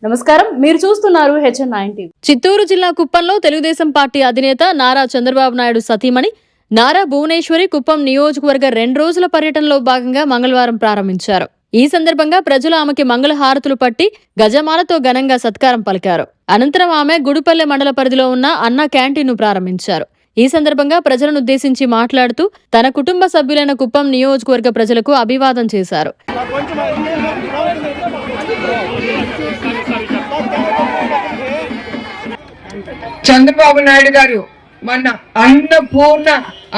నమస్కారం, మీరు చూస్తున్నారు HN9 చిత్తూరు జిల్లా కుప్పంలో తెలుగుదేశం పార్టీ అధినేత నారా చంద్రబాబు నాయుడు సతీమణి నారా భువనేశ్వరి కుప్పం నియోజకవర్గ 2 రోజుల పర్యటనలో భాగంగా మంగళవారం ప్రారంభించారు. ఈ సందర్భంగా ప్రజలు ఆమెకి మంగళహారతులు పట్టి గజమాలతో ఘనంగా సత్కారం పలికారు. అనంతరం ఆమె గుడిపల్లె మండల పరిధిలో ఉన్న అన్న క్యాంటీన్ను ప్రారంభించారు. ఈ సందర్భంగా ప్రజలను ఉద్దేశించి మాట్లాడుతూ తన కుటుంబ సభ్యులైన కుప్పం నియోజకవర్గ ప్రజలకు అభివాదం చేశారు. చంద్రబాబు నాయుడు గారు మన అన్నపూర్ణ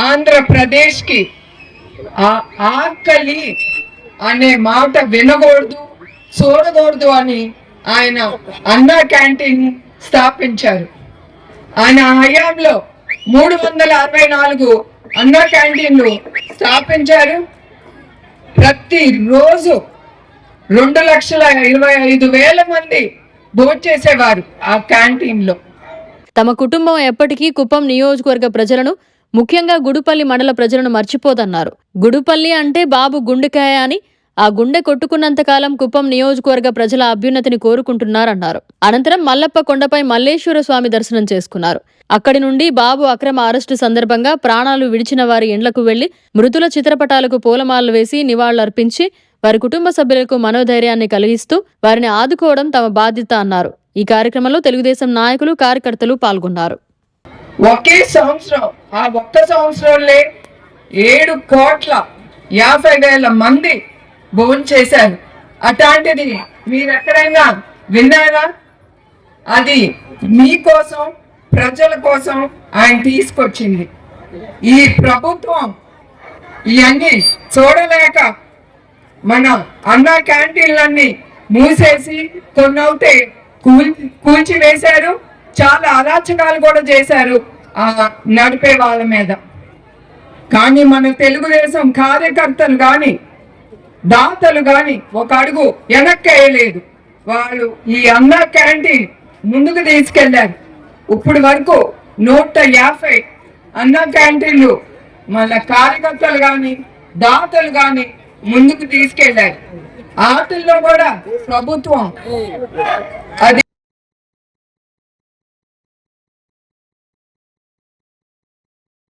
ఆంధ్రప్రదేశ్ కి ఆకలి అనే మాట వినకూడదు, చూడకూడదు అని ఆయన అన్న క్యాంటీన్ స్థాపించారు. ఆయన హయాంలో 364 అన్న క్యాంటీన్లు స్థాపించారు. ప్రతిరోజు 2,25,000 మంది భోంచేసేవారు ఆ క్యాంటీన్ లో. తమ కుటుంబం ఎప్పటికీ కుప్పం నియోజకవర్గ ప్రజలను, ముఖ్యంగా గుడిపల్లి మండల ప్రజలను మర్చిపోదన్నారు. గుడిపల్లి అంటే బాబు గుండెకాయ అని, ఆ గుండె కొట్టుకున్నంతకాలం కుప్పం నియోజకవర్గ ప్రజల అభ్యున్నతిని కోరుకుంటున్నారన్నారు. అనంతరం మల్లప్ప కొండపై మల్లేశ్వర స్వామి దర్శనం చేసుకున్నారు. అక్కడి నుండి బాబు అక్రమ అరెస్టు సందర్భంగా ప్రాణాలు విడిచిన వారి ఇండ్లకు వెళ్లి మృతుల చిత్రపటాలకు పూలమాలలు వేసి నివాళులర్పించి వారి కుటుంబ సభ్యులకు మనోధైర్యాన్ని కలిగిస్తూ వారిని ఆదుకోవడం తమ బాధ్యత అన్నారు. ఈ కార్యక్రమంలో తెలుగుదేశం నాయకులు, కార్యకర్తలు పాల్గొన్నారు. ఒకే సంవత్సరం, ఆ ఒక్క సంవత్సరంలో 7,50,00,000 మంది భోంచేశారు. అట్లాంటిది మీరు ఎక్కడైనా విన్నారా? అది మీకోసం, ప్రజల కోసం ఆయన తీసుకొచ్చింది. ఈ ప్రభుత్వం ఇవన్నీ చూడలేక మన అన్న క్యాంటీన్లన్నీ మూసేసి కొన్నవుతే కూల్చివేశారు. చాలా అరాచకాలు కూడా చేశారు ఆ నడిపే వాళ్ళ మీద. కానీ మన తెలుగుదేశం కార్యకర్తలు కానీ, దాతలు కానీ ఒక అడుగు వెనక్కేయలేదు. వాళ్ళు ఈ అన్న క్యాంటీన్ ముందుకు తీసుకెళ్లారు. ఇప్పుడు వరకు 150 అన్న క్యాంటీన్లు మన కార్యకర్తలు కానీ, దాతలు కానీ ముందుకు తీసుకెళ్లారు. ఆటల్లో కూడా ప్రభుత్వం అది